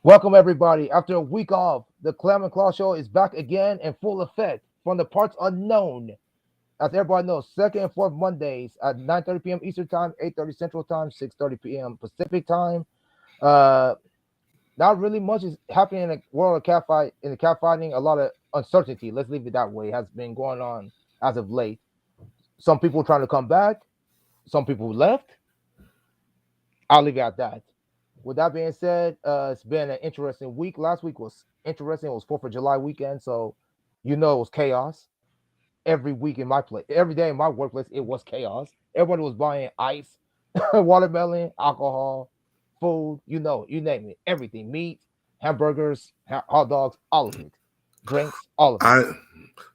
Welcome everybody. After a week off, the Clem and Claw Show is back again in full effect from the parts unknown. As everybody knows, second and fourth Mondays at 9:30 p.m. Eastern Time, 8:30 Central Time, 6:30 p.m. Pacific Time. Uh, Not really much is happening in the world of catfight. In the catfighting, a lot of uncertainty. Let's leave it that way. Has been going on as of late. Some people trying to come back. Some people left. I'll leave it at that. With that being said, it's been an interesting week. Last week was interesting. It was Fourth of July weekend, so it was chaos. Every week in my place, every day in my workplace, it was chaos. Everybody was buying ice, watermelon, alcohol, food. You name it, everything, meat, hamburgers, hot dogs, all of it, drinks, all of it.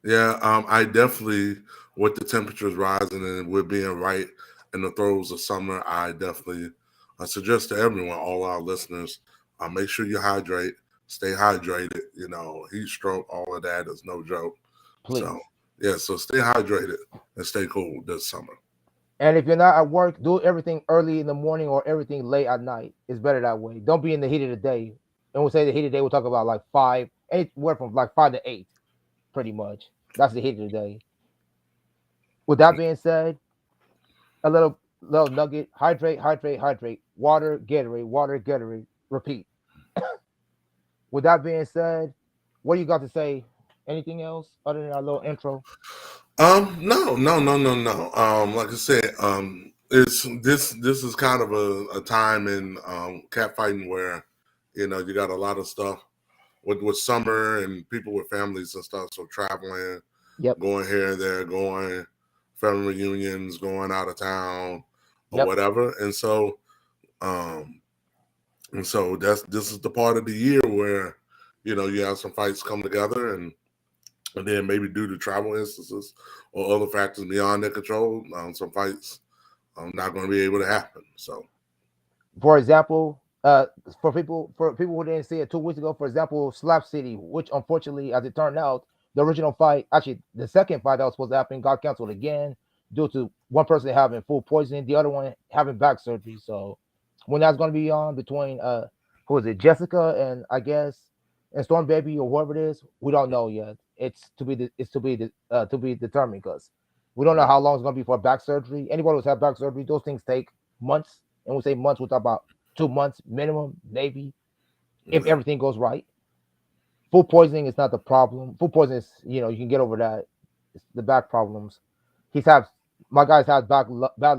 I I definitely with the temperatures rising and we're being right in the throes of summer. I definitely suggest to everyone, all our listeners, make sure you hydrate, stay hydrated. Heat stroke, all of that is no joke. So Please. yeah, so stay hydrated and stay cool this summer. And if you're not at work, do everything early in the morning or everything late at night. It's better that way. Don't be in the heat of the day. And we'll say the heat of the day, we'll talk about like five, anywhere from like 5 to 8, pretty much. That's the heat of the day. With that being said, a little nugget: hydrate, hydrate, hydrate. Water, Gatorade. Repeat. With that being said, what do you got to say? Anything else other than our little intro? No, no, no, no, no. Like I said, it's this is kind of a time in catfighting where you got a lot of stuff with summer and people with families and stuff. So traveling, Yep, going here and there, going family reunions, going out of town or yep. whatever. Um, and so this is the part of the year where you have some fights come together and then maybe due to travel instances or other factors beyond their control, some fights not going to be able to happen. So, For example, for people who didn't see it 2 weeks ago, for example, Slap City, which unfortunately, as it turned out, the original fight, actually the second fight that was supposed to happen, got canceled again due to one person having food poisoning, the other one having back surgery. So when that's going to be on between who is it, Jessica and I guess and Storm Baby or whoever it is, we don't know yet. It's to be determined because we don't know how long it's going to be for back surgery. Anybody who's had back surgery, those things take months, and we say months, we talk about 2 months minimum, maybe, if yeah. everything goes right. Food poisoning is not the problem. Food poisoning is, you can get over that. It's the back problems. He's had My guy's had bad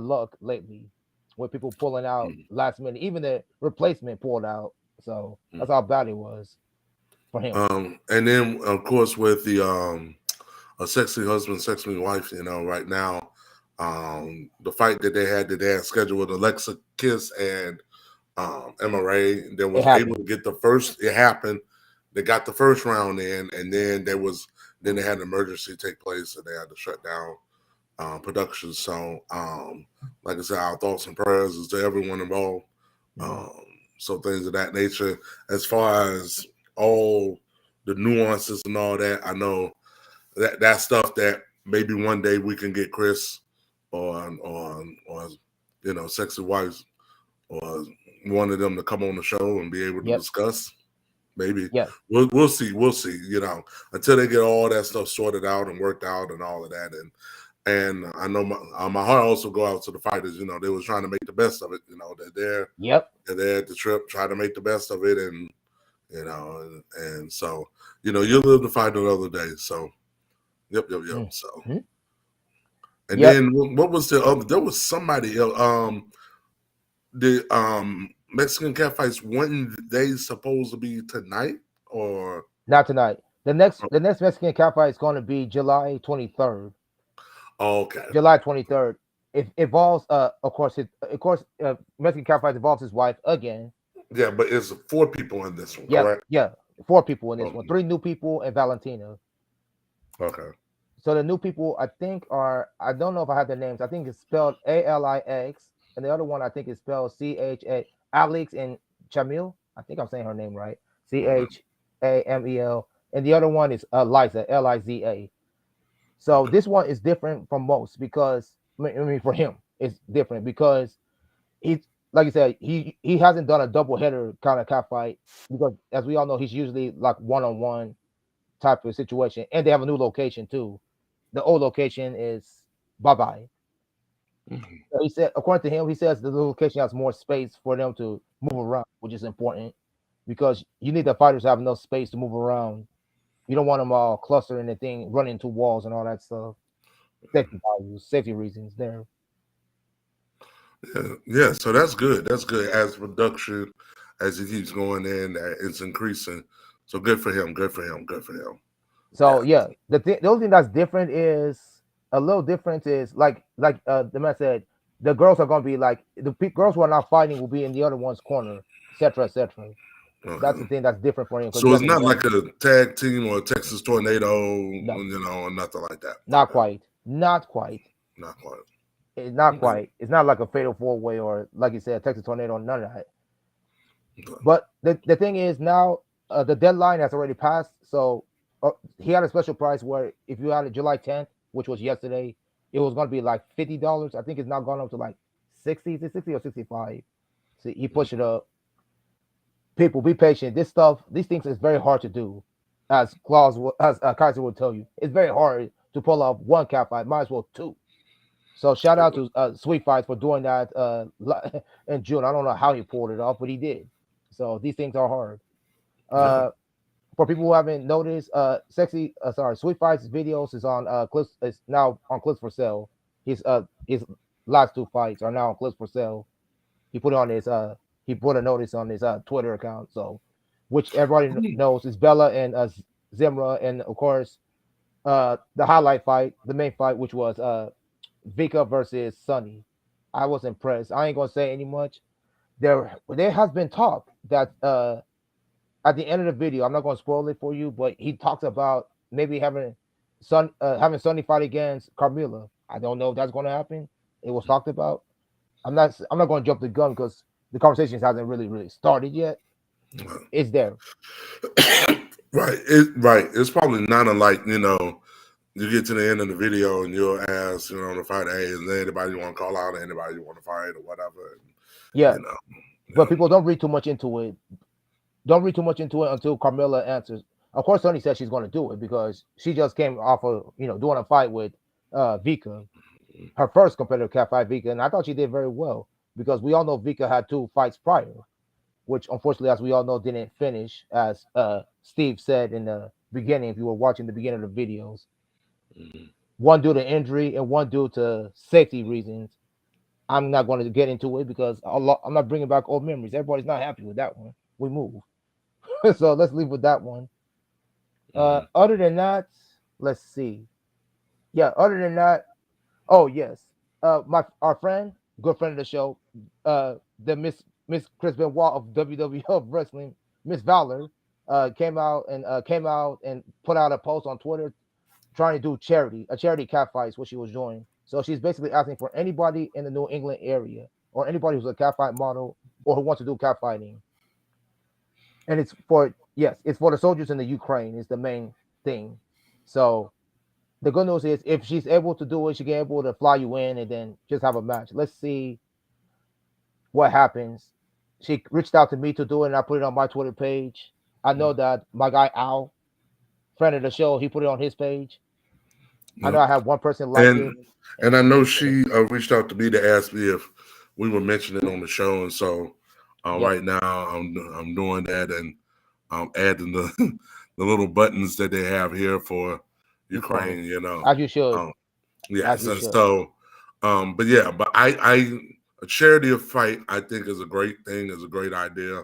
luck lately with people pulling out Mm, last minute. Even the replacement pulled out. So mm. that's how bad it was for him. And then of course with the a sexy husband, sexy wife, right now, the fight that they had scheduled with Alexa Kiss and MRA, that It was able happened. to get the first. It happened. They got the first round in, and then they had an emergency take place, and they had to shut down production. So, like I said, our thoughts and prayers is to everyone involved. Mhm. Um, so things of that nature. As far as all the nuances and all that, I know that stuff that maybe one day we can get Chris or sexy wives or one of them to come on the show and be able to Yep. discuss. Maybe Yes. we'll see. We'll see. Until they get all that stuff sorted out and worked out and all of that. And I know my heart also go out to the fighters. They was trying to make the best of it. Yep. They're there at the trip, trying to make the best of it, and and so you'll live to fight another day. So yep, yep, yep. So Mhm. and Yep. then what was the other? There was somebody else. The Mexican catfights, when they supposed to be tonight or Not tonight. The next Mexican Cup fight is going to be July 23rd. oh, okay. July 23rd. It involves, Mexican Cup fight involves his wife again. Yeah, but it's four people in this one, Yep, correct? yeah, four people in this Oh, one. Three new people and Valentina. okay. So the new people, I think, I don't know if I have their names. I think it's spelled Alix, and the other one I think is spelled Cha, Alex and Chamil. I think I'm saying her name right. Chamel, and the other one is Liza, Liza. So Okay. this one is different from most because I mean for him it's different because he's like you said, he hasn't done a double header kind of cat fight because, as we all know, he's usually like one-on-one type of situation, and they have a new location too. The old location is bye bye. Mhm. He said, according to him, he says the new location has more space for them to move around, which is important because you need the fighters to have enough space to move around. You don't want them all clustering the thing, running into walls and all that stuff. Safety values, safety reasons there. Yeah, so that's good. That's good. As production, as he keeps going in, it's increasing. So good for him. Good for him. Good for him. Yeah. So yeah, the only thing that's different is a little difference is like the man said, the girls are gonna be like girls who are not fighting will be in the other one's corner, etc. etc. That's the Okay. thing that's different for him because he So it's hasn't not done like it. a tag team or a Texas Tornado, No, or nothing like that. not Okay. quite, not quite. Not quite. It's not Okay. quite. It's not like a fatal four way or like you said, Texas tornado. None of that. Okay. But the thing is now the deadline has already passed. So he had a special price where if you had it July 10th, which was yesterday, it was going to be like $50. I think it's now gone up to like 60, 60 or 65. So he pushed it up. People, be patient. This stuff, these things is very hard to do. As Kaiser will tell you, it's very hard to pull off one cat fight. Might as well two. So shout out to Sweet Fights for doing that in June. I don't know how he pulled it off, but he did. So these things are hard. Yeah. Uh, for people who haven't noticed, Sweet Fights videos is on clips. Is now on clips for sale. His last two fights are now on clips for sale. He put it on his he put a notice on his Twitter account. So, which everybody knows is Bella and Zimra, and of course the highlight fight, the main fight, which was Vika versus Sunny. I was impressed. I ain't gonna say any much. There has been talk that at the end of the video, I'm not gonna spoil it for you, but he talks about maybe having Sunny fight against Carmilla. I don't know if that's gonna happen. It was talked about. I'm not gonna jump the gun because the conversations hasn't really started yet. It's there. Right. Right. It's probably not unlike, you get to the end of the video and you'll ask, on the fight, hey, is there anybody you want to call out or anybody you want to fight or whatever? And, Yeah. you know, But people don't read too much into it. Don't read too much into it until Carmilla answers. Of course, Sonny says she's going to do it because she just came off of doing a fight with Vika, her first competitive cat fight, Vika, and I thought she did very well because we all know Vika had two fights prior, which unfortunately, as we all know, didn't finish. As Steve said in the beginning, if you were watching the beginning of the videos, mhm. one due to injury and one due to safety reasons. I'm not going to get into it because I'm not bringing back old memories. Everybody's not happy with that one. We move. So let's leave with that one. Other than that, let's see. Yeah, other than that, oh yes, my our friend, good friend of the show, the Miss Chris Benoit of WWF Wrestling, Miss Valor, came out and put out a post on Twitter trying to do a charity cat fight is what she was doing. So she's basically asking for anybody in the New England area or anybody who's a cat fight model or who wants to do cat fighting, and it's for the soldiers in the Ukraine is the main thing. So the good news is if she's able to do it, she can able to fly you in and then just have a match. Let's see what happens. She reached out to me to do it, and I put it on my Twitter page. I know that my guy Al, friend of the show, he put it on his page. I know Yep. I have one person like it, And I and know he said, she reached out to me to ask me if we were mentioning on the show, and so "Yep, right now I'm doing that and I'm adding the the little buttons that they have here for Ukraine, Ukraine. as you should, Um, as yes, you and should." so but yeah, but I a charity of fight I think is a great thing, is a great idea.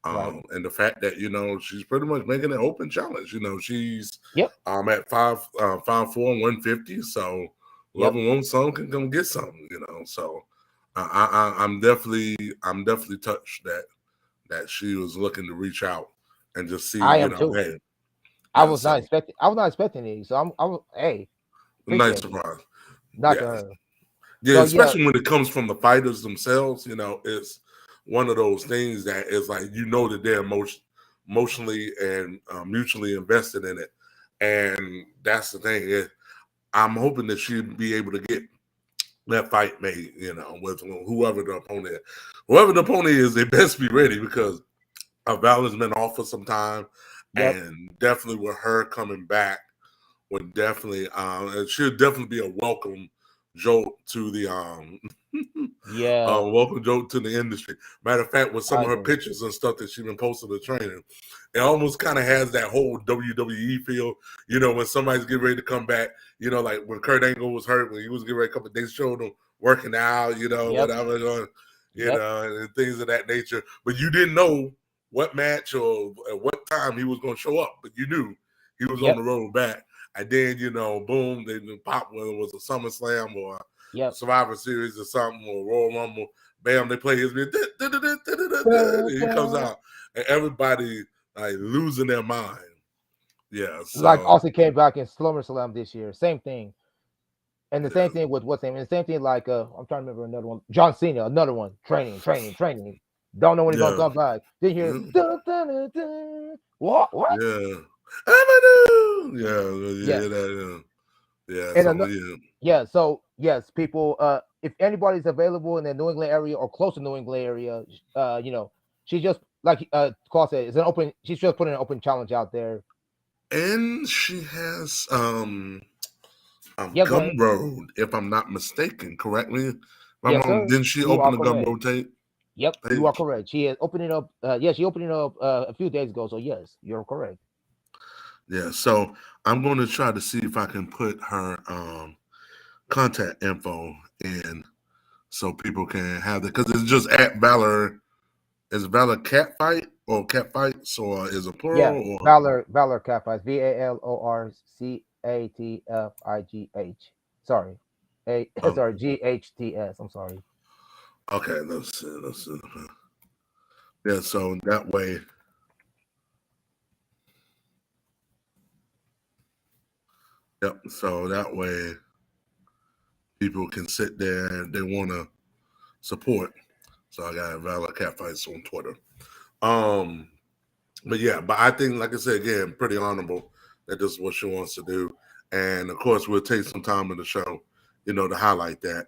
Right? And the fact that she's pretty much making an open challenge. She's Yep, at 5'4" 150. So yep. whoever wants some can come get some. So I'm definitely touched that she was looking to reach out and just see. I am too. Hey, yeah. So I was not expecting it. So hey, nice appreciate it. surprise. Not to Yeah, her. yeah. So yeah, Especially when it comes from the fighters themselves. It's one of those things that is like that they're emotionally and mutually invested in it, and that's the thing. I'm hoping that she'll be able to get that fight may, with whoever the opponent is. Whoever the opponent is, they best be ready because Valor's been off for some time, Yep. and definitely with her coming back would definitely it should definitely be a welcome jolt to the Yeah. welcome jolt to the industry. Matter of fact, with some I of her agree. pictures and stuff that she's been posting to training, it almost kind of has that whole WWE feel. When somebody's getting ready to come back, like when Kurt Angle was hurt, when he was getting ready to come back, they showed him working out, Yep. whatever, Yep. and things of that nature. But you didn't know what match or at what time he was going to show up, but you knew he was on the Yep. road back. And then, boom, they pop whether it was a SummerSlam or a Yep. Survivor Series or something or Royal Rumble. Bam, they play his music. Da, He comes da. out and everybody like losing their mind. Yeah, Like so Austin came back in SummerSlam this year. Same thing. And the same yeah, thing with what's name. And the same thing like I'm trying to remember another one. John Cena, another one. Training, training, training. Don't know when he's gonna yeah, come back. Then you hear yeah, dun, dun, dun, dun. What? yeah. Amadou! Yeah, Yeah. yeah, that, yeah. And So another yeah, yeah, so yes, people if anybody's available in the New England area or close to New England area, she just like Carl said, it's an open she's just putting an open challenge out there. and she has Yeah, go ahead. Gumroad, if I'm not mistaken. Correct me if I'm Yes, wrong. sir. Didn't she You open are the correct. Gumroad tape Yep, you are page? correct. She is opening up yeah, she opened it up a few days ago. So yes, you're correct. Yeah. So I'm going to try to see if I can put her contact info in so people can have that because it's just at Valor. Is Valor Cat Fight or Cat Fights or is it Yeah, plural or Valor Catfights. VALORCATFIGH. Sorry. A sorry, GHTS. I'm sorry. okay? Let's see. Let's see. Yeah. So that way, yep. So that way, people can sit there and they want to support. So I got Valor Cat Fights on Twitter. Um, but yeah, but I think, like I said again, pretty honorable that this is what she wants to do, and of course we'll take some time in the show, to highlight that.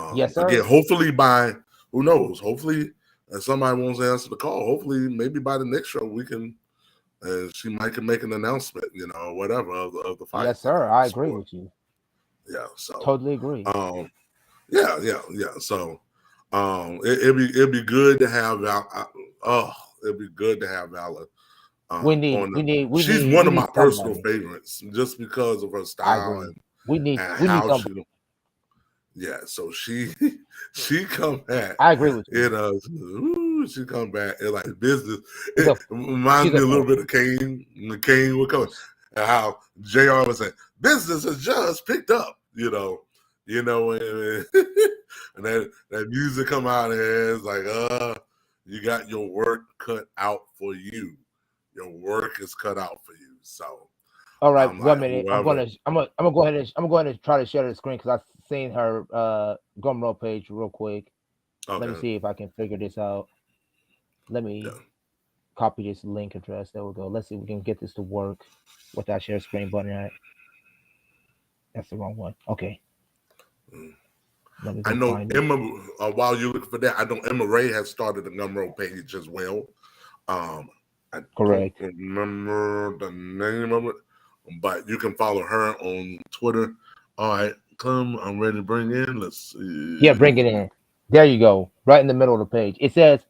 Yes, Again, sir. hopefully by who knows, hopefully if somebody wants to answer the call, hopefully maybe by the next show we can, she might can make an announcement, or whatever of the Yes, fights sir. of I the agree sport. with you. Yeah, so Totally agree. um, yeah. So it'd be good to have oh, it'd be good to have Valor We need on we the. need we She's need one we of my need personal somebody. favorites just because of her I style agree. and, We need and we need how somebody. she. Yeah, so she she come back, I agree with you. she come back and like business. She's It a reminds she's me a a little force. bit of Kane. When Kane would come, Yes. and how Jr. was saying business has just picked up. And, and that music come out and it's like, you got your work cut out for you. Your work is cut out for you. So All right, I'm like, 1 minute. whoever. I'm gonna go ahead and try to share the screen because I've seen her Gumroad page real quick. Let me Okay, see if I can figure this out. Let yeah. me copy this link address. There we go. Let's see if we can get this to work with that share screen button. At. That's the wrong one. Okay, Mm. let me I go know find it. Emma. While you're looking for that, I know Emma Ray has started a Gumroad page as well. Um, I don't Correct. remember the name of it, but you can follow her on Twitter. All right, Clem, I'm ready to bring in. Let's Yeah, see. bring it in. There you go. Right in the middle of the page. It says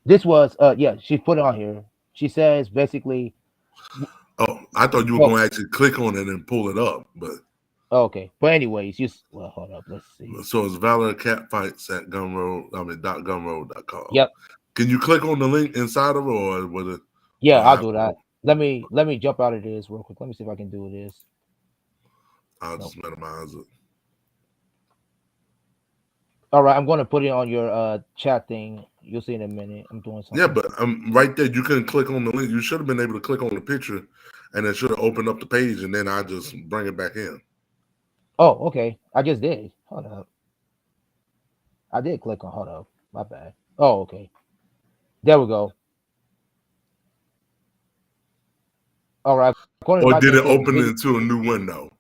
this was yeah. She put it on here. She says basically. Oh, I thought you were Well, going to actually click on it and pull it up, but okay. But anyways, just well, hold up. Let's see. so it's Valor Catfights at Gumroad. I mean, .gumroad.com. Yep. Can you click on the link inside of it, or was it? Yeah, I I'll have do to, that. Let me jump out of this real quick. Let me see if I can do this. I'll Nope. just minimize it. All right, I'm going to put it on your chat thing. You'll see in a minute. I'm doing Yeah, something. but right there, you couldn't click on the link. You should have been able to click on the picture, and it should have opened up the page, and then I just bring it back in. Oh, okay. I just did. Hold up. I did click on. Hold up. My bad. Oh, okay. There we go. All right. According to Or my did thing, it it says open video. into a new window?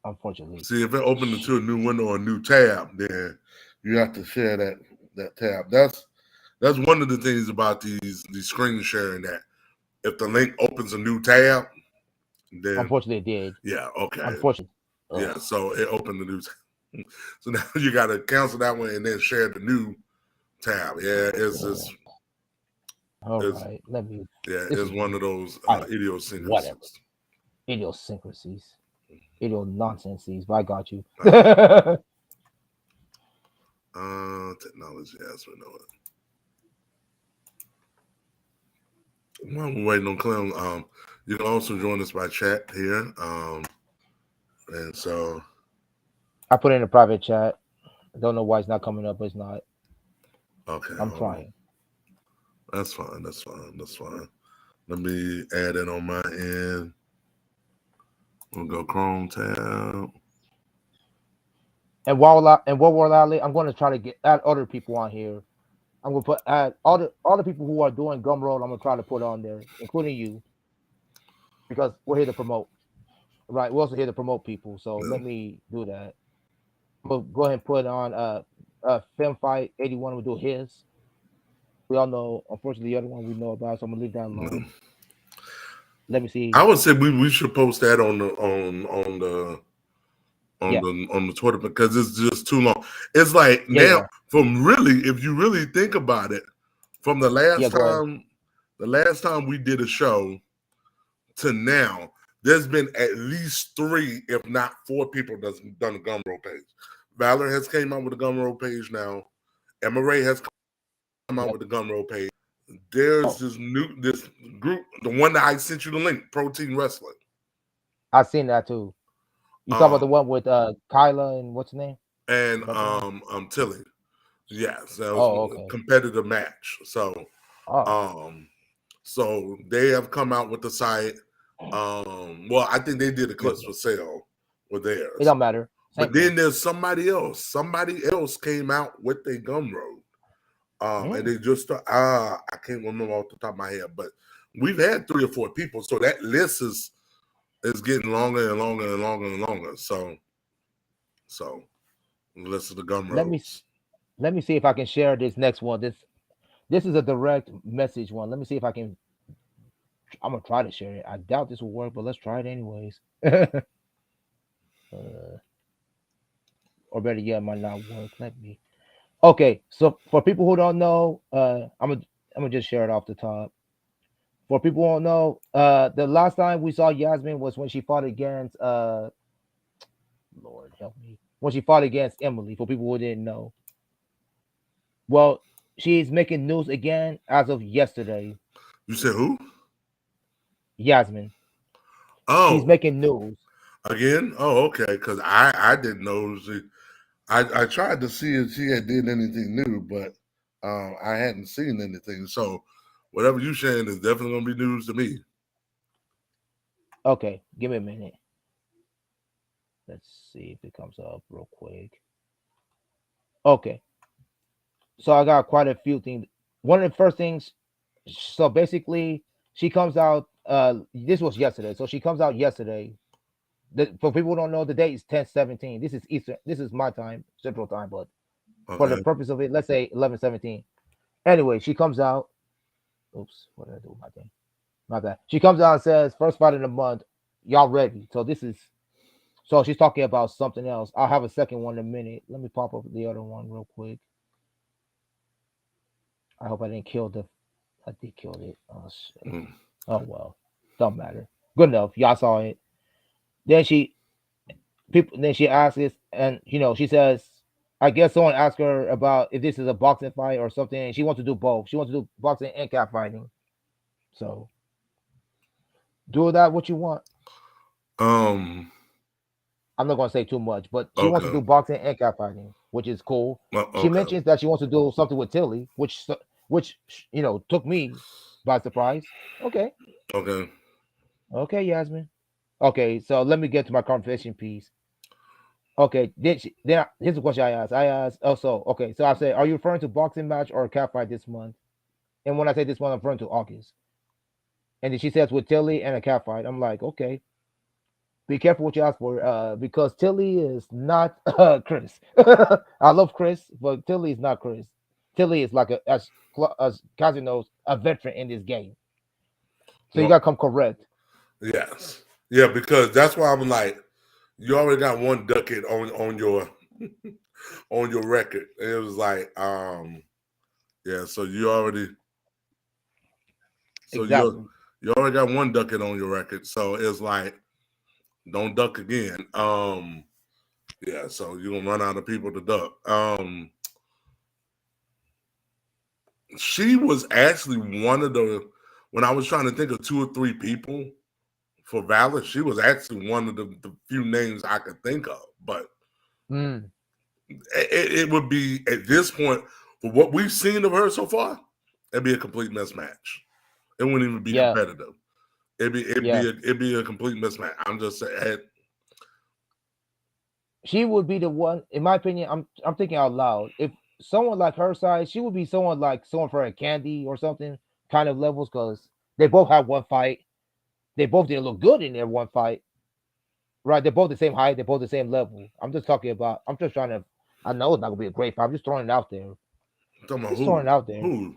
Unfortunately. See, if it opened into a new window or a new tab, then you have to share that tab. That's one of the things about these screen sharing, that if the link opens a new tab, then Unfortunately, it did. yeah, okay, Unfortunately. yeah. Ugh. So it opened a new tab. So now you got to cancel that one and then share the new tab. Yeah, Ugh. All it's right. Let me. yeah, This it's is one of those I whatever idiosyncrasies. idiosyncrasies, idio nonsenses. But I got you. All right. Technology as we know it. While we're waiting on Clem, you can also join us by chat here. And so, I put it in a private chat. I don't know why it's not coming up. But it's not. okay, I'm hold on. trying. That's fine. That's fine. That's fine. Let me add it on my end. We'll go Chrome tab. What we're allowed, I'm going to try to get add other people on here. I'm going to put add all the people who are doing Gumroad. I'm going to try to put on there, including you, because we're here to promote. Right, we're also here to promote people. So Yeah. let me do that. We'll go ahead and put on Film Fight 81. We'll do his. We all know, unfortunately, the other one we know about, so I'm gonna leave that Yeah. alone. Let me I see. would say we should post that on Yeah, the Twitter, because it's just too long. It's like yeah, now, yeah, from really, if you really think about it, from yeah. Go ahead. the last time we did a show to now, there's been at least 3, if not 4 people that's done a Gumroad page. Valor has came out with a Gumroad page now. Emma Ray has come out Yep. with a Gumroad page. There's Oh, this group, the one that I sent you the link, Protein Wrestling. I seen that too. You talk about the Um, one with Kyla and what's the name? and Forgot the name. Tilly. Yes, that was Oh, a okay. competitive match. Oh, Um, so they have come out with the site. Well, I think they did yeah. Eclipse for sale with It theirs. don't matter. Same But thing. then there's somebody else. Somebody else came out with a Gumroad. And Mm. they just I can't remember off the top of my head, but we've had 3 or 4 people, so that list is getting longer and longer and longer and longer. So list of the Let me Gumroads. let me see if I can share this next one. This is a direct message one. Let me see if I can. I'm gonna try to share it. I doubt this will work, but let's try it anyways. Or better yet, it might not work. Let me. Okay, so for people who don't know, I'm gonna just share it off the top. For people who don't know, the last time we saw Yasmin was when she fought against Lord help me, when she fought against Emily. For people who didn't know, well, she's making news again as of yesterday. You said who? Yasmin, she's Oh, making news. again? Oh, okay. Because I didn't know. I tried to see if she had did anything new, but I hadn't seen anything. So whatever you saying is definitely gonna be news to me. Okay, give me a minute. Let's see if it comes up real quick. Okay, so I got quite a few things. One of the first things, so basically, she comes out. This was yesterday, so she comes out yesterday. For people who don't know, the date is 10/17. This is Eastern. This is my time, Central Time, but for the Okay. purpose of it, let's say 11/17. Anyway, she comes out. Oops, what did I do with my thing? My bad. She comes out and says, "First fight of the month, y'all ready?" So this is. So she's talking about something else. I'll have a second one in a minute. Let me pop up the other one real quick. I hope I didn't kill the. I did kill it. Oh shit. Mm. Oh well, don't matter. Good enough. Y'all saw it. Then she people. Then she asks this, and she says, I guess someone asked her about if this is a boxing fight or something. And she wants to do both. She wants to do boxing and cat fighting. So do that what you want. Um. I'm not gonna say too much, but she wants to Okay. do boxing and cat fighting, which is cool. She Okay. mentions that she wants to do something with Tilly, which took me by surprise. Okay, Okay. okay, Yasmin. Okay, so let me get to my confession piece. Okay, here's the question I asked. I asked, oh, so okay, so I said, are you referring to boxing match or a cat fight this month? And when I say this month, I'm referring to August. And then she says with Tilly and a cat fight. I'm like, okay. Be careful what you ask for, because Tilly is not Chris. I love Chris, but Tilly is not Chris. Tilly is like as Kazi knows, a veteran in this game. So you Well, gotta come correct. yes. Yeah, because that's why I'm like, you already got one ducat on your on your record. And it was like, yeah, so you already so Exactly. you already got one ducat on your record. So it's like, don't duck again. Yeah, so you're gonna run out of people to duck. She was actually one of the when I was trying to think of 2 or 3 people for Valor, she was actually one of the few names I could think of. But Mm, it would be at this point for what we've seen of her so far, it'd be a complete mismatch. It wouldn't even be yeah, competitive. yeah. It'd be a complete mismatch. I'm just saying. She would be the one, in my opinion. I'm thinking out loud. If someone like her size, she would be someone for a Candy or something kind of levels, because they both had one fight. They both didn't look good in their one fight. Right? They're both the same height. They're both the same level. I'm just talking about. I'm just trying to. I know it's not gonna be a great fight. I'm just throwing it out there. I'm talking about Just throwing who? it out there. Who?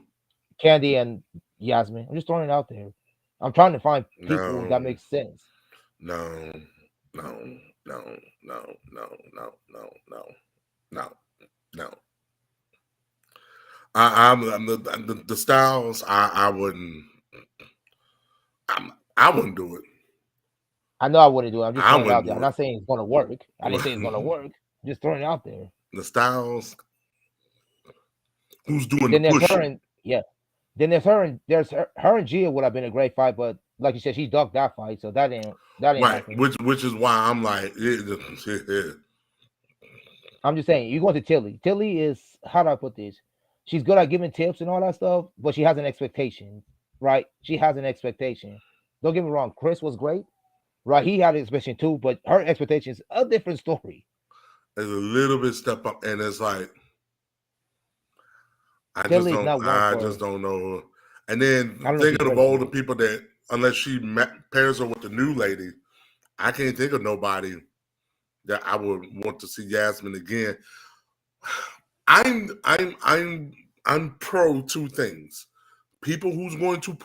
Candy and Yasmin. I'm just throwing it out there. I'm trying to find people that No, make sense. no, no, no, no, no, no, no, no, no, no. I'm the styles. I wouldn't. I wouldn't do it. I know I wouldn't do it. I'm just I throwing it wouldn't out there. do I'm it. not saying it's gonna work. I didn't say it's gonna work. Just throwing it out there. The styles. Who's doing the Then there's her pushing? and yeah. Then there's her and Gia would have been a great fight, but like you said, she ducked that fight, so that didn't Right. happen. Which is why I'm like, I'm just saying, you go to Tilly. Tilly is, how do I put this? She's good at giving tips and all that stuff, but she has an expectation, right? She has an expectation. Don't get me wrong, Chris was great, right? He had an expectation too, but her expectation is a different story. there's a little bit step up, and it's like Tilly is not one I just for. don't know. And I then don't know if she's thinking of ready all for the it. people that, unless she pairs her with the new lady, I can't think of nobody that I would want to see Yasmin again. I'm I'm I'm I'm pro 2 things. People who's going to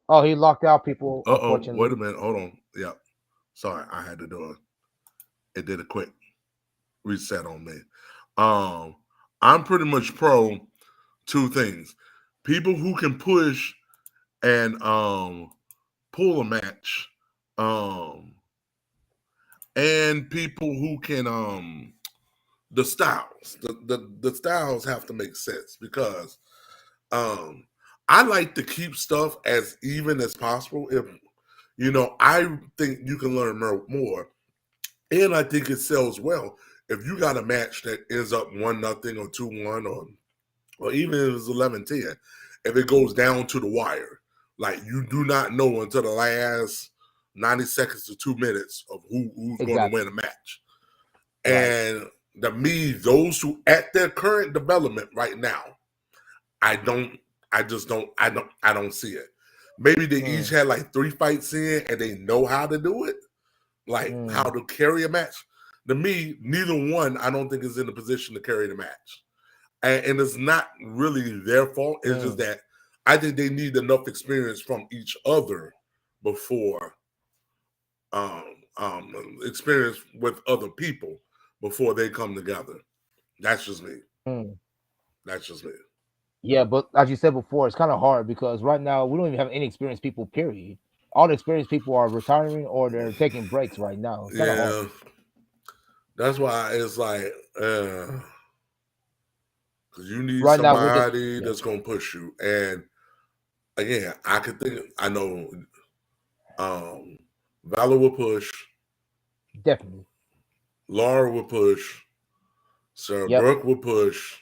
Oh, he locked out people, wait a unfortunately. minute, hold on. Yeah. Sorry, I had to do it did a quick reset on me. Um I'm pretty much pro 2 things. People who can push and pull a match. Um and people who can the styles. The styles have to make sense because um I like to keep stuff as even as possible. If I think you can learn more, and I think it sells well. If you got a match that ends up 1-0 or 2-1, or even if it's 11-10, if it goes down to the wire, like you do not know until the last 90 seconds to 2 minutes of who's going to win Exactly. a match. Right. And to me, those who at their current development right now, I don't, I don't see it. Maybe they each Mm, had like 3 fights in and they know how to do it, like how mm, to carry a match. To me, neither one I don't think is in a position to carry the match. And it's not really their fault. It's just mm, that I think they need enough experience from each other before experience with other people before they come together. That's just me. mm. That's just me. Yeah, but as you said before, it's kind of hard because right now we don't even have any experienced people. Period. All the experienced people are retiring or they're taking breaks right now. It's kind of hard. Yeah, that's why it's like, because you need Right now we're just, somebody yeah, that's gonna push you. And again, I could think. I know, um, Valor will push, definitely. Laura will push, Sarah Yep, Brooke will push,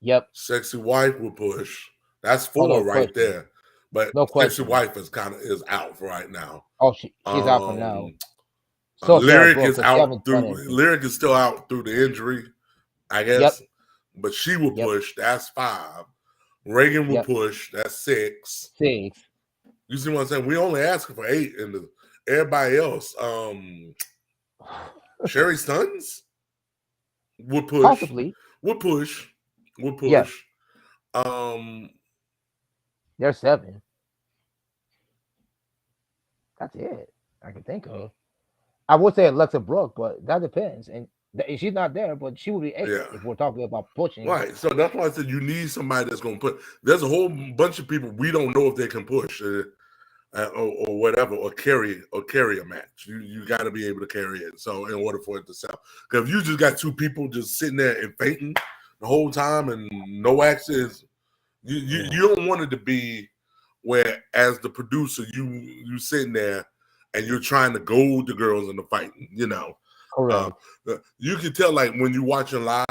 yep. Sexy Wife will push. That's Oh, no 4 right question, there. But no Sexy question. Wife is out for right now. Oh, she's out for now. Um, So is Sarah Lyric Brooke is because she out haven't done through. anything. Lyric is still out through the injury, I Yep, guess. But she will yep, push. That's 5. Reagan will yep. push. That's 6. 6. You see what I'm saying? We only asking for 8 in the everybody else, Sherry Stuns would push, Possibly. would push, would Yeah, push. Um, there's 7. That's it I can think of. I would say Alexa Brooke, but that depends. And she's not there, but she would be 8 yeah. if we're talking about pushing. Right. So that's why I said you need somebody that's going to put. There's a whole bunch of people we don't know if they can push or whatever or carry a match. You got to be able to carry it. So in order for it to sell, because if you just got two people just sitting there and fainting the whole time and no action, Yeah, you don't want it to be where as the producer you sitting there and you're trying to goad the girls into fighting. Uh, correct. you can tell like when you're watching live,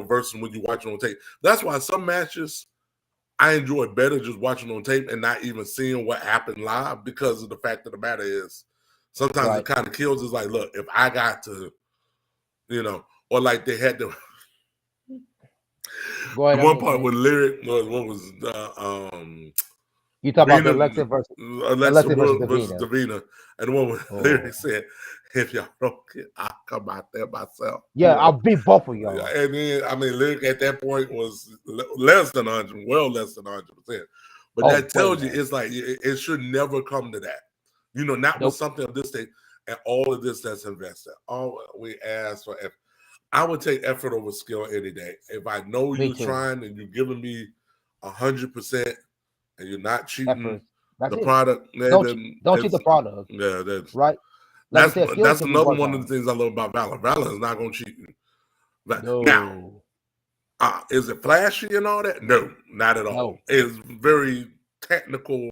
versus when you're watching on tape. That's why some matches I enjoy better just watching on tape and not even seeing what happened live because of the fact of the matter is sometimes it Right. kind of kills. It's like, look, if I got to, or like they had to. Go The ahead. I'm one part listening. with lyric was what was You talk about the Davina, Alexa Alexa versus versus Davina. Davina, and the one with lyric Oh, said, "If y'all don't get, I'll come out there myself." yeah. I'll beat both of y'all. And then I mean, lyric at that point was less than 100, well less than 100%. But Oh, that way tells you less. it's like it should never come to that. Not with Nope. something of this state and all of this that's invested. All we ask for effort. I would take effort over skill any day. If I know Me you're too. trying and you're giving me 100% and you're not cheating Effort. That's the it. product, then Don't cheat it's the product. yeah, Right. Like you that's said, skills that's can be another worked one of the on. things I love about Valor. Valor is not gonna cheat you. Now, No. is it flashy and all that? No, not at all. No. It's very technical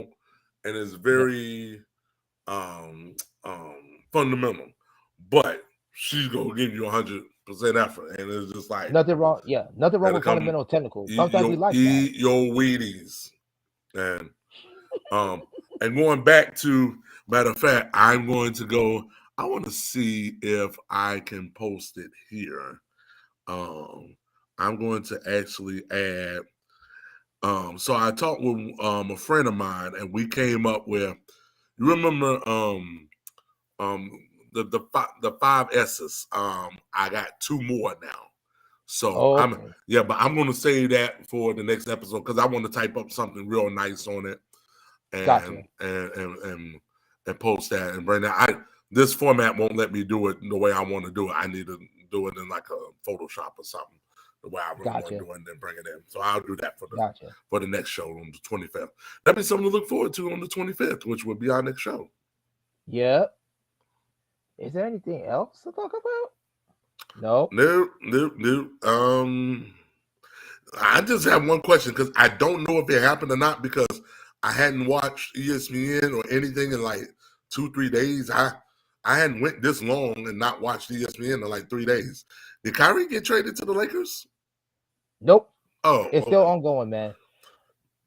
and it's Yep. very um, um, fundamental. But she's gonna give you 100% effort, and it's just like Nothing wrong. Yeah. Nothing wrong gotta with come fundamental technical. Sometimes we eat like that. your Wheaties, and um, and going back to matter of fact, I'm going to go. I want to see if I can post it here. Um, I'm going to actually add. So I talked with a friend of mine, and we came up with. You remember um, the 5 S's? I got 2 more now. So Oh, I'm okay. yeah, but I'm going to save that for the next episode because I want to type up something real nice on it and Gotcha. and and and, and post that and bring that. This format won't let me do it the way I want to do it. I need to do it in like a Photoshop or something, the way I really want to Gotcha. do it, and then bring it in. So I'll do that Gotcha. for the next show on the 25th. That'd be something to look forward to on the 25th, which will be our next show. Yep. Is there anything else to talk about? No. No, no, no. I just have one question because I don't know if it happened or not because I hadn't watched ESPN or anything in like 2-3 days. I hadn't went this long and not watched ESPN in like 3 days. Did Kyrie get traded to the Lakers? Nope. Oh, It's still okay. ongoing, man.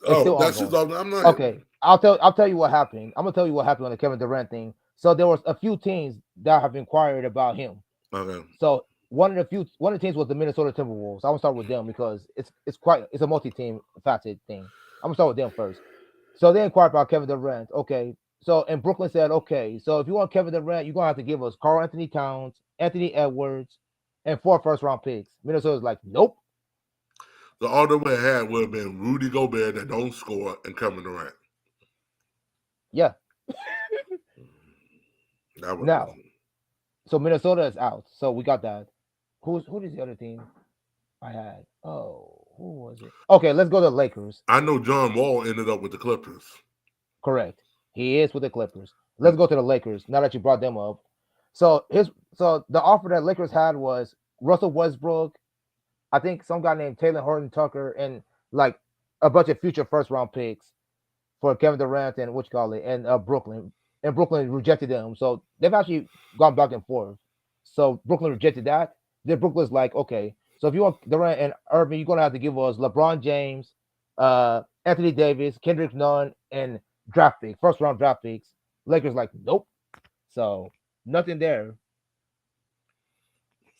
It's Oh, still that's just ongoing. all. I'm not. Okay. I'll tell you what happened. I'm gonna tell you what happened on the Kevin Durant thing. So there was a few teams that have inquired about him. Okay. So one of the teams was the Minnesota Timberwolves. I'm gonna start with them because it's a multi-team facet thing. I'm gonna start with them first. So they inquired about Kevin Durant. Okay. So and Brooklyn said, okay, so if you want Kevin Durant, you're gonna have to give us Carl Anthony Towns, Anthony Edwards, and 4 first-round picks. Minnesota's like, nope. So all they would have had would have been Rudy Gobert that don't score and Kevin Durant. Yeah. That would have Now, been. so Minnesota is out. So we got that. Who is the other team I had? Oh, who was it? Okay, let's go to the Lakers. I know John Wall ended up with the Clippers. Correct. He is with the Clippers. Let's go to the Lakers. Now that you brought them up. So the offer that Lakers had was Russell Westbrook, I think some guy named Taylor Horton Tucker, and like a bunch of future first round picks for Kevin Durant and what you call it, and Brooklyn. And Brooklyn rejected them. So they've actually gone back and forth. So Brooklyn rejected that. Then Brooklyn's like, okay, so if you want Durant and Irving, you're gonna have to give us LeBron James, Anthony Davis, Kendrick Nunn, and first round draft picks. Lakers like, nope. So nothing there.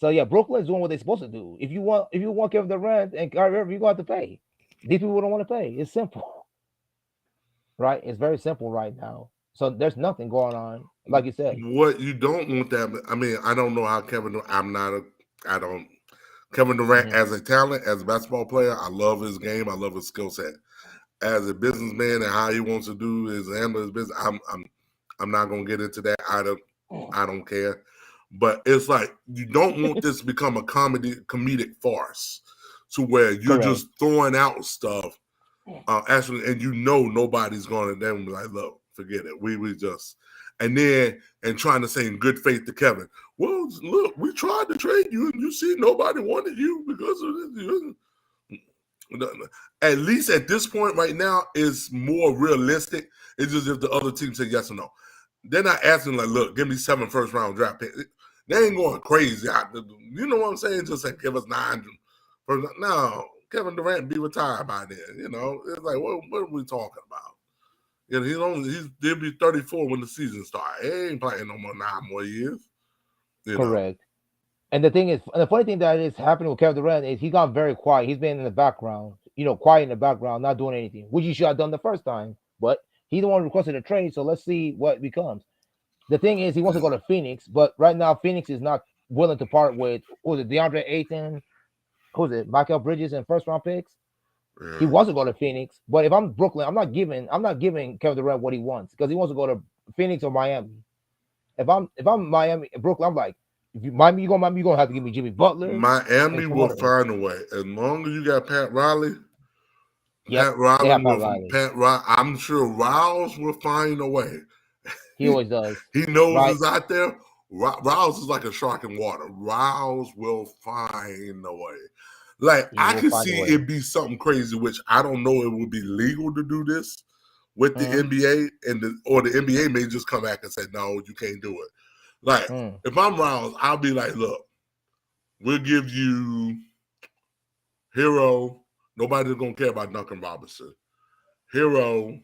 So yeah, Brooklyn's doing what they're supposed to do. If you want Kevin Durant and Kyrie Irving, you're gonna have to pay. These people don't want to pay. It's simple, right? It's very simple right now. So there's nothing going on, like you said. What you don't want that. I mean, I don't know how Kevin. I'm not a. I don't. Kevin Durant Hmm. as a talent, as a basketball player, I love his game. I love his skill set. As a businessman and how he wants to do his handle his business, I'm not gonna get into that. I don't care. But it's like you don't want this to become a comedic farce to where you're Correct. just throwing out stuff actually, and nobody's going to then be like, look, forget it. We just and trying to say in good faith to Kevin, well, look, we tried to trade you, and you see nobody wanted you because of this. At least at this point right now, is more realistic. It's just if the other team say yes or no. They're not asking like, look, give me 7 first-round draft picks. They ain't going crazy. You know what I'm saying? Just say give us 9. No, Kevin Durant be retired by then. You know, it's like what are we talking about? You know, he'll be 34 when the season starts. He ain't playing no more 9 more years. You know, Correct. And the thing is, and the funny thing that is happening with Kevin Durant is he got very quiet. He's been in the background, quiet in the background, not doing anything, which he should have done the first time. But he's the one who requested a trade, so let's see what it becomes. The thing is, he wants to go to Phoenix, but right now Phoenix is not willing to part with who's it, DeAndre Ayton, who's it, Michael Bridges, and first round picks. He yeah. wants to go to Phoenix, but if I'm Brooklyn, I'm not giving Kevin Durant what he wants because he wants to go to Phoenix or Miami. If I'm Miami, Brooklyn, I'm like, if you Miami, you're gonna have to give me Jimmy Butler and Miami will someone else. find a way as long as you got Pat Riley. Yep, they have Pat Riley. I'm sure Riles will find a way. He always does. He knows Right? it's out there. Riles is like a shark in water. Riles will find a way. Like He I will could find a see way. it be something crazy, which I don't know it would be legal to do this with the Mm, NBA, or the NBA may just come back and say, no, you can't do it. Like mm. if I'm Riles, I'll be like, look, we'll give you Hero. Nobody's gonna care about Duncan Robinson. Hero.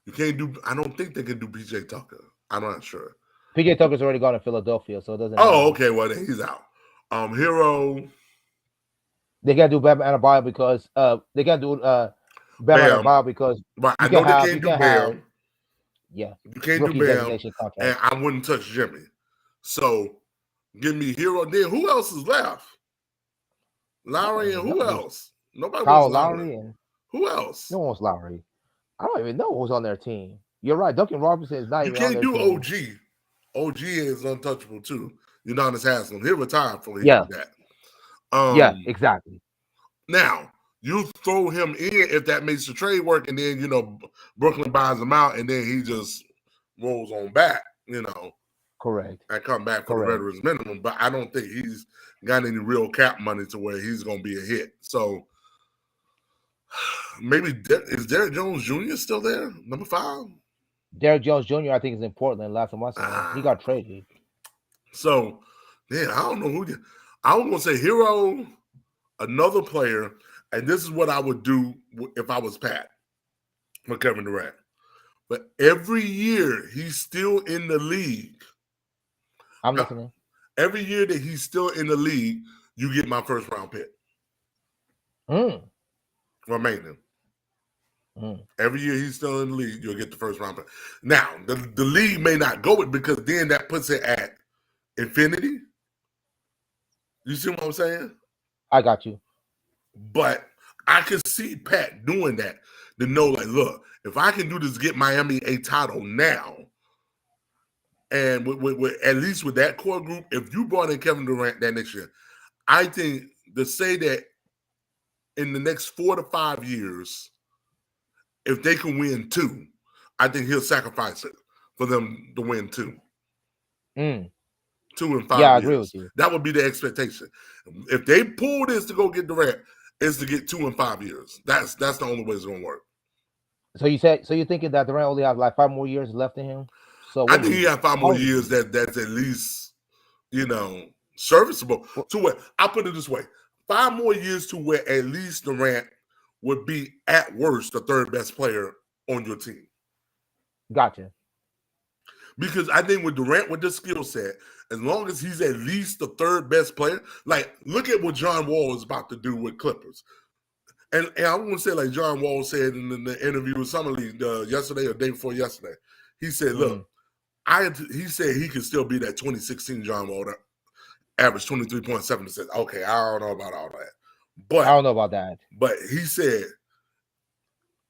You can't do. I don't think they can do PJ Tucker. I'm not sure. PJ Tucker's already gone to Philadelphia, so it doesn't Oh, matter. okay. Well, then he's out. Hero, They gotta do Bam Adebayo because they gotta do Bam Bam. Adebayo because But I you can know they have you can't do can have Bam. yeah You can't do rookie Bam, designation contract. and I wouldn't touch Jimmy. So give me Hero. Then who else is left? Lowry and who There's else? Nobody wants Kyle Lowry. Lowry and Who no else? one wants Lowry. I don't even know who's on their team. You're right. Duncan Robinson is not You even on can't their do team. OG. OG is untouchable too. Udonis Haslem. He'll retire before he Yeah, do that. yeah, Um, exactly. Now, you throw him in if that makes the trade work, and then, Brooklyn buys him out, and then he just rolls on back, Correct. and come back for the Correct. veterans minimum. But I don't think he's got any real cap money to where he's going to be a hit. So maybe is Derrick Jones Jr. still there? Number 5? Derrick Jones Jr. I think is in Portland. Last time I saw, he Ah, got traded. so, man, I don't know who. I was going to say Hero, another player, and this is what I would do if I was Pat for Kevin Durant. But every year he's still in the league. I'm listening. Every year that he's still in the league, you get my first round pick Mm, remaining. mm. Every year he's still in the league, you'll get the first round pick. Now, the league may not go it because then that puts it at infinity. You see what I'm saying? I got you. But I can see Pat doing that to know, like, look, if I can do this, get Miami a title now, and with at least with that core group, if you brought in Kevin Durant that next year, I think to say that in the next 4 to 5 years, if they can win 2, I think he'll sacrifice it for them to win 2. Mm. 2 in Yeah, 5 I agree with years. you. That would be the expectation. If they pull this to go get Durant, it's to get 2 in 5 years. That's the only way it's going to work. So you're thinking that Durant only has like 5 more years left in him. So I what is think he he? got 5 How more old is years he? that's at least, serviceable. Well, To where, I'll put it this way, 5 more years to where at least Durant would be at worst the third best player on your team. gotcha. Because I think with Durant with the skill set, as long as he's at least the third best player, like look at what John Wall is about to do with Clippers. And I want to say like John Wall said in the interview with somebody yesterday or day before yesterday. He said, "Look, he said he could still be that 2016 John Wall that averaged 23.7 assists. Okay, I don't know about all that, I don't know about that. but he said."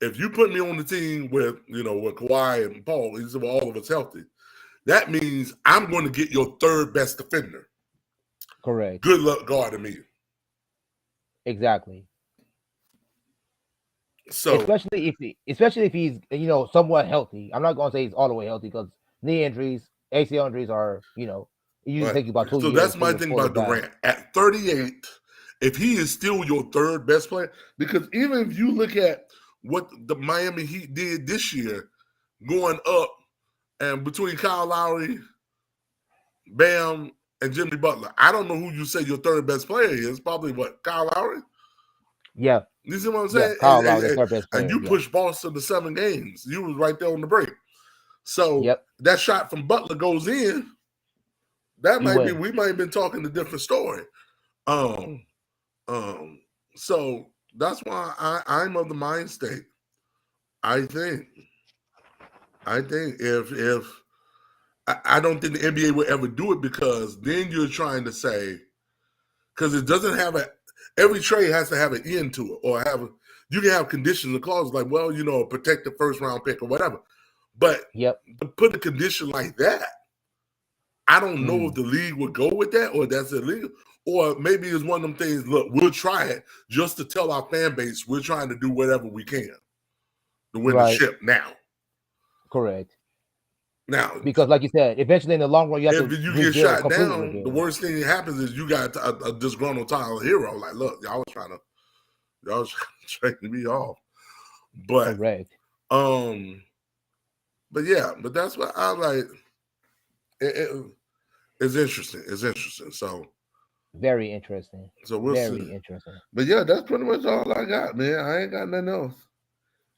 If you put me on the team with Kawhi and Paul, he said, well, all of us healthy, that means I'm going to get your third best defender. Correct. Good luck guarding me. Exactly. So especially if he's somewhat healthy. I'm not going to say he's all the way healthy because knee injuries, ACL injuries are it usually take you about 2 so years that's before my you're thing fully about back. Durant. At 38, if he is still your third best player, because even if you look at what the Miami Heat did this year, going up and between Kyle Lowry, Bam, and Jimmy Butler, I don't know who you say your third best player is. Probably what, Kyle Lowry? Yeah. You see what I'm Yeah, saying? Kyle Lowry, the third best And player. you Yeah. pushed Boston to 7 games. You was right there on the break. So that shot from Butler goes in. That might be, we might have been talking a different story. So that's why I'm of the mind state. I think if I don't think the NBA will ever do it, because then you're trying to say, because it doesn't have every trade has to have an end to it, or you can have conditions and clauses like, well, protect the first round pick or whatever. But to put a condition like that, I don't know if the league would go with that, or that's illegal. Or maybe it's one of them things, look, we'll try it just to tell our fan base we're trying to do whatever we can to win the ship now. Correct. Now, because like you said, eventually in the long run, you have to if you rebuild, get shot completely down, rebuild. the worst thing that happens is you got a disgruntled Tyler Hero. Like, look, y'all was trying to me off. But correct. But yeah, but that's what I like. It's interesting. It's interesting. So very interesting. So we'll very see. interesting. But yeah, that's pretty much all I got, man. I ain't got nothing else.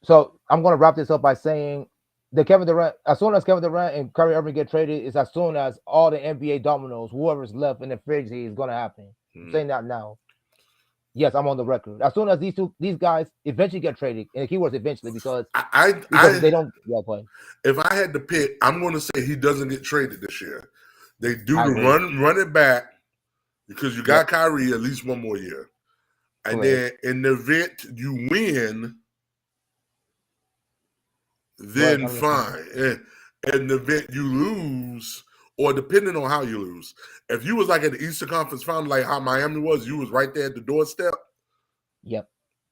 So I'm going to wrap this up by saying the Kevin Durant, as soon as Kevin Durant and Kyrie Irving get traded, is as soon as all the NBA dominoes, whoever's left in the fridge, is going to happen. I'm saying that now. Yes, I'm on the record. As soon as these guys eventually get traded, and the keywords eventually, because they don't play. If I had to pick, I'm going to say he doesn't get traded this year. They do run it back, because you got Kyrie at least one more year. And then in the event you win, then fine. In the event you lose, or depending on how you lose, if you was like at the Eastern Conference Final, like how Miami was, you was right there at the doorstep. Yep.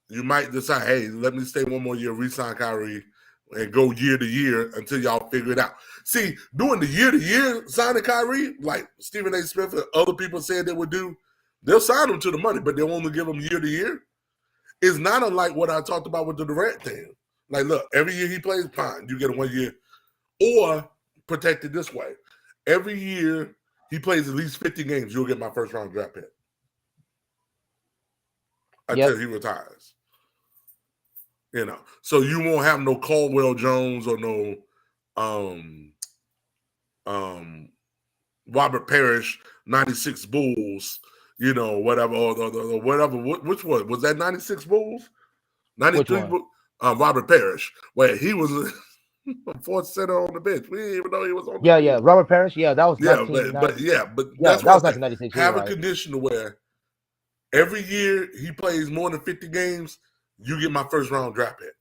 You might decide, hey, let me stay one more year, re-sign Kyrie, and go year to year until y'all figure it out. See, doing the year to year signing Kyrie, like Stephen A. Smith and other people said they would do, they'll sign him to the money, but they'll only give him year to year. It's not unlike what I talked about with the Durant thing. Like, look, every year he plays, fine, you get 1 year. Or protect it this way. Every year he plays at least 50 games, you'll get my first round draft pick. Until he retires. So you won't have no Caldwell Jones or no Robert Parrish, 96 Bulls, whatever, or whatever. Which one? Was that 96 Bulls? 93 Bulls? Robert Parrish, where he was fourth center on the bench. We didn't even know he was on the team. Robert Parrish. Yeah, that was 1990. But that's what that was 1996. Have a condition to where every year he plays more than 50 games, you get my first round draft pick.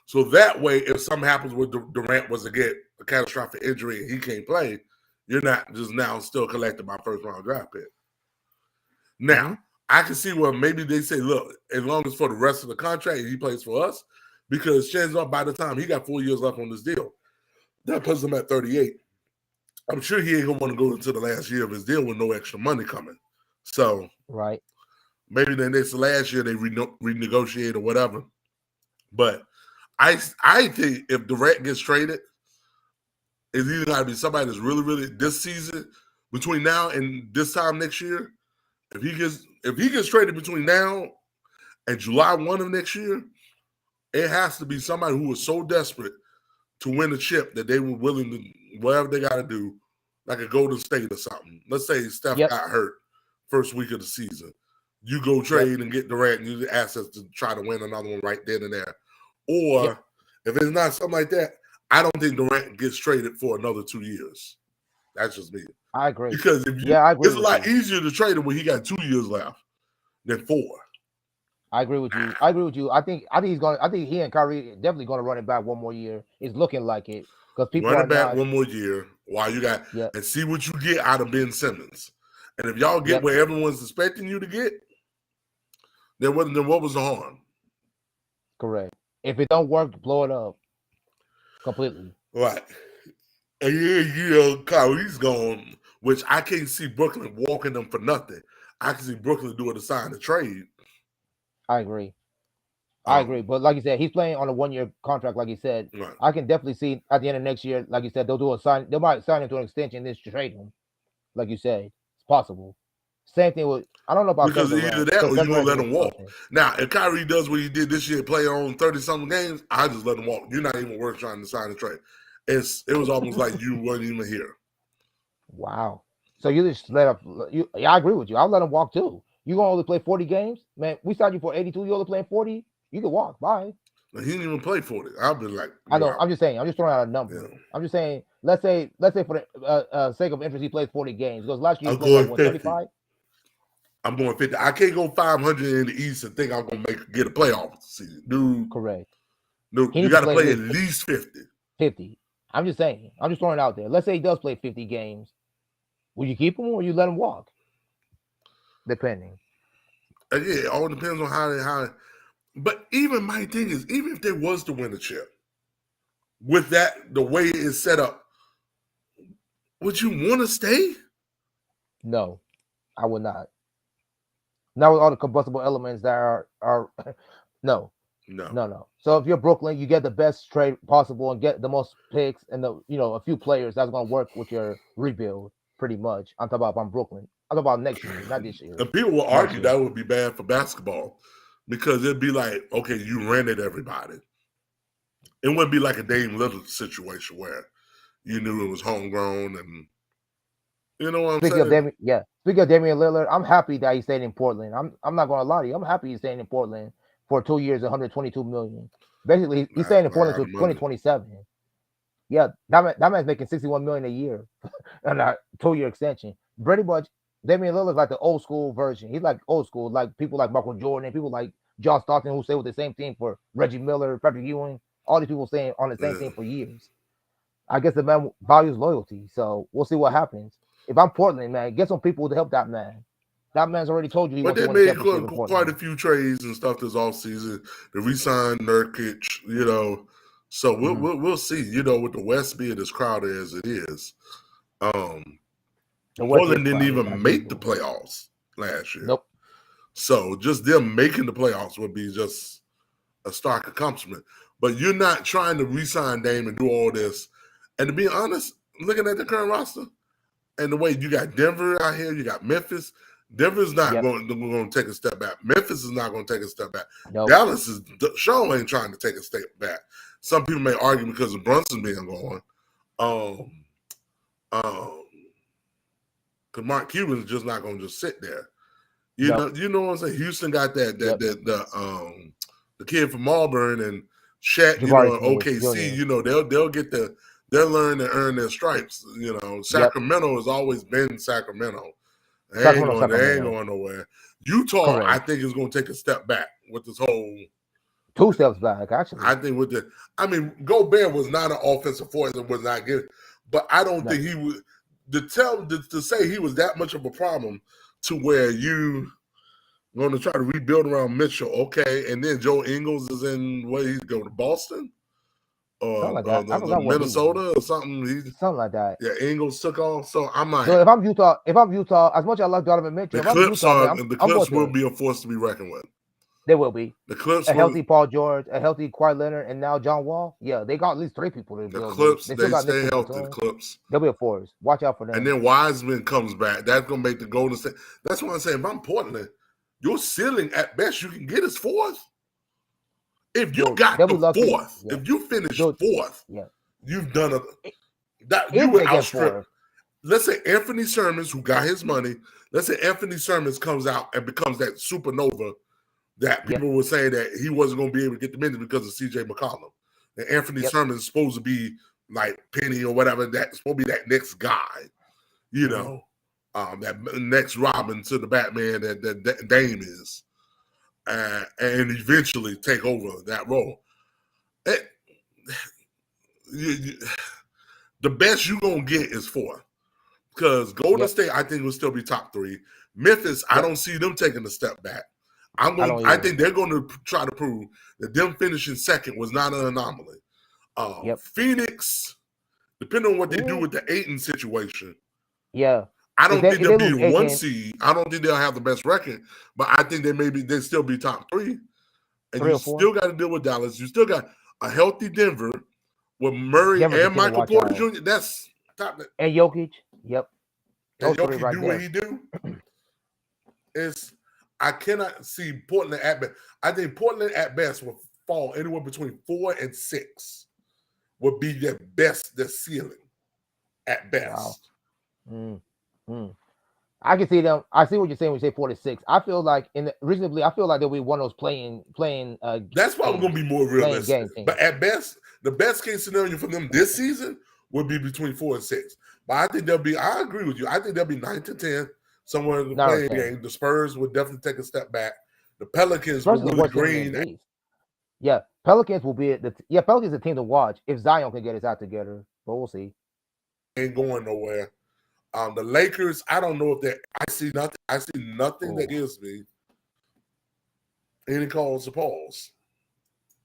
So that way, if something happens with Durant was to get a catastrophic injury and he can't play, you're not just now still collecting my first round draft pick. Now, I can see where maybe they say, look, as long as for the rest of the contract, he plays for us, because chances are by the time he got 4 years left on this deal, that puts him at 38. I'm sure he ain't going to want to go into the last year of his deal with no extra money coming. So maybe the last year they renegotiate or whatever. But I think if Durant gets traded, it's either got to be somebody that's really, really this season, between now and this time next year. If he gets traded between now and July 1 of next year, it has to be somebody who was so desperate to win a chip that they were willing to, whatever they got to do, like a Golden State or something. Let's say Steph got hurt first week of the season. you go Yep. trade and get Durant and use the assets to try to win another one right then and there. Or Yep. if it's not something like that, I don't think Durant gets traded for another 2 years. That's just me. I agree. Because if you, Yeah, I agree it's a with lot you. easier to trade him when he got 2 years left than 4. I agree with you. I agree with you. I think he's going. I think he and Kyrie definitely going to run it back one more year. It's looking like it because people Run are it back not. one more year while you got Yep. and see what you get out of Ben Simmons. And if y'all get Yep. where everyone's expecting you to get, then what was the harm? Correct. If it don't work, blow it up completely. Right. And Kyrie's gone, which I can't see Brooklyn walking them for nothing. I can see Brooklyn doing a sign to trade. I agree. I agree. But like you said, he's playing on a 1 year contract. Like you said, Right. I can definitely see at the end of next year, like you said, they'll do a sign. They might sign him to an extension, then trade him. Like you said, it's possible. Same thing with. I don't know about Because Kevin either Durant that because or Kevin you're going Durant's to a let little him walk. something. Now, if Kyrie does what he did this year, play on 30-something games, I just let him walk. You're not even worth trying to sign a trade. It was almost like you weren't even here. Wow. So you just let up. Yeah, I agree with you. I'll let him walk too. You gonna only play 40 games, man? We signed you for 82. You only playing 40. You can walk. Bye. He didn't even play 40. I've been like, I know. wow. I'm just saying. I'm just throwing out a number. Yeah. I'm just saying. Let's say for the sake of interest, he plays 40 games. Because last year he I'm played like going what 50. 35. I'm going 50. I can't go 500 in the East and think I'm going to get a playoff season. Dude, Correct. no, He you needs to got to play play at least 50. 50. I'm just saying. I'm just throwing it out there. Let's say he does play 50 games. Will you keep him or you let him walk? Depending. And yeah, it all depends on how. But even my thing is, even if they was to win a chip, with that, the way it's set up, would you want to stay? No, I would not. Not with all the combustible elements that are no. No. No. So if you're Brooklyn, you get the best trade possible and get the most picks and a few players that's gonna work with your rebuild pretty much. I'm talking about if I'm Brooklyn. I'm talking about next year, not this year. And people will Next argue year. that would be bad for basketball because it'd be like, okay, you rented everybody. It wouldn't be like a Dame Lillard situation where you knew it was homegrown and you know what I'm Speaking of saying? Damian Lillard, I'm happy that he stayed in Portland. I'm not gonna lie to you. I'm happy he's staying in Portland for 2 years, 122 million. Basically, he's staying in Not Portland out to of money. 2027. Yeah, that man's making 61 million a year on a 2 year extension. Pretty much, Damian Lillard's like the old school version. He's like old school, like people like Michael Jordan, people like Josh Stockton who stay with the same team for Reggie Miller, Patrick Ewing. All these people staying on the same team for years. I guess the man values loyalty, so we'll see what happens. If I'm Portland, man, get some people to help that man. That man's already told you he But wants to they win a made championship in quite a Portland. few trades and stuff this offseason. They re-signed Nurkic, So we'll see. With the West being as crowded as it is, The West is Portland didn't crowded even as make the usual. playoffs last year. Nope. So just them making the playoffs would be just a stark accomplishment. But you're not trying to re-sign Dame and do all this. And to be honest, looking at the current roster and the way you got Denver out here, you got Memphis. Denver's not going to take a step back. Memphis is not going to take a step back. Nope. Dallas is sure ain't trying to take a step back. Some people may argue because of Brunson being gone. Because Mark Cuban is just not going to just sit there. You know what I'm saying? Houston got the kid from Auburn and Shaq, Jabari OKC, Jr. they'll learn and earn their stripes. Sacramento has always been Sacramento. They ain't going nowhere. Utah, I Correct. think, is going to take a step back with this whole 2 steps back, actually. I think Gobert was not an offensive force and was not good, but I don't think he was to say he was that much of a problem to where you going to try to rebuild around Mitchell, okay, and then Joe Ingles is in where he's going to Boston Something or like that. I the forgot what he Minnesota or something. Something like that. Yeah, Ingles took off. So I'm like, so if I'm Utah, as much as I love Donovan Mitchell, if I'm Utah, man, the I'm Clips going will to. be a force to be reckoned with. They will be. The Clips A healthy Paul George, a healthy Kawhi Leonard, and now John Wall. Yeah, they got at least 3 people to the build Clips, with. they stay healthy. The Clips. They'll be a force. Watch out for them. And then Wiseman comes back. That's going to make the Golden State. That's what I'm saying. If I'm Portland, your ceiling at best you can get is 4th. If you got the 4th, if you finish 4th, you've done you would outstrip. Let's say Anthony Sermons, who got his money, let's say Anthony Sermons comes out and becomes that supernova that Yep. people were saying that he wasn't going to be able to get the minutes because of C.J. McCollum. And Anthony Yep. Sermons is supposed to be like Penny or whatever. That's supposed to be that next guy, you know, that next Robin to the Batman that Dame is, and eventually take over that role. The best you're going to get is 4. Because Golden State, I think, will still be top 3. Memphis, I don't see them taking a step back. I think they're going to try to prove that them finishing second was not an anomaly. Phoenix, depending on what they do with the Ayton situation, I don't think they'll be 1 seed. I don't think they'll have the best record, but I think they still be top 3. And you still got to deal with Dallas. You still got a healthy Denver with Murray and Michael Porter Jr. That's top. And Jokic. Yep. And Jokic do what he do. I cannot see Portland at best. I think Portland at best will fall anywhere between 4 and 6. Would be their best, their ceiling at best. Wow. I can see them. I see what you're saying when you say 4 to 6. I feel like reasonably, I feel like they'll be one of those playing. That's probably going to be more realistic. But at best, the best case scenario for them this season would be between 4 and 6. But I think they'll be. I agree with you. I think they'll be 9 to 10 somewhere in the playing game. The Spurs would definitely take a step back. The Pelicans will really green. Yeah, Pelicans will be Pelicans a team to watch if Zion can get his act together. But we'll see. Ain't going nowhere. The Lakers, I don't know if they. I see nothing. I see nothing that gives me any cause to pause.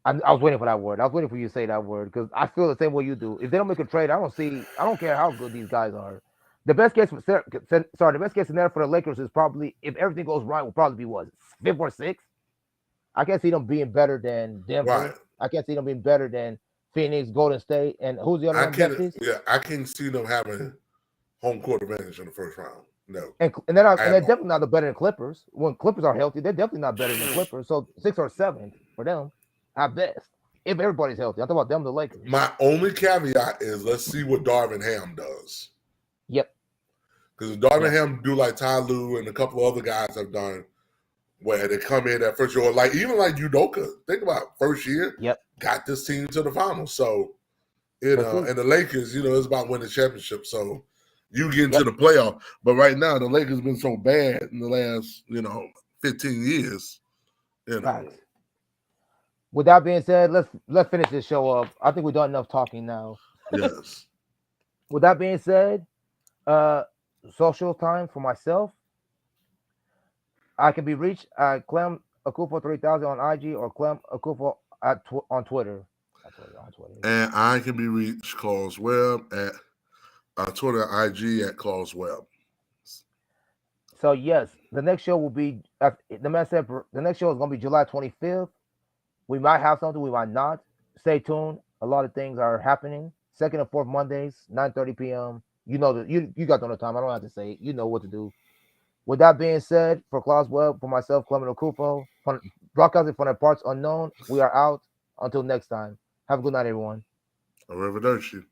I was waiting for that word. I was waiting for you to say that word because I feel the same way you do. If they don't make a trade, I don't care how good these guys are. The best case scenario for the Lakers is probably, if everything goes right, will probably be what, 5th or 6th. I can't see them being better than Denver. Right. I can't see them being better than Phoenix, Golden State, and who's the other one? Memphis? Yeah, I can't see them having home court advantage in the first round. No. And they're definitely not better than Clippers. When Clippers are healthy, they're definitely not better than Clippers. So 6th or 7th for them at best. If everybody's healthy. I'm talking about them, the Lakers. My only caveat is let's see what Darvin Ham does. Yep. Because Darvin Ham do like Ty Lue and a couple of other guys have done, where they come in that first year, like even like Udoka. Think about first year. Yep. Got this team to the finals. So, and the Lakers, it's about winning the championship. So you get into the playoff. But right now, the Lakers been so bad in the last, 15 years. Facts. With that being said, let's finish this show up. I think we've done enough talking now. Yes. With that being said, social time for myself. I can be reached at Clem Akufo 3000 on IG or Clem Akufo on Twitter. And I can be reached Claus Webb at Twitter, IG at Claus Webb. So yes, the next show will be the next show is going to be July 25th. We might have something, we might not. Stay tuned. A lot of things are happening. 2nd and 4th Mondays, 9:30 p.m. You know that you got the time. I don't have to say it. You know what to do. With that being said, for Claus Webb, for myself, Clement Okupo, broadcasting from the parts unknown, we are out. Until next time. Have a good night, everyone. Arrivederci.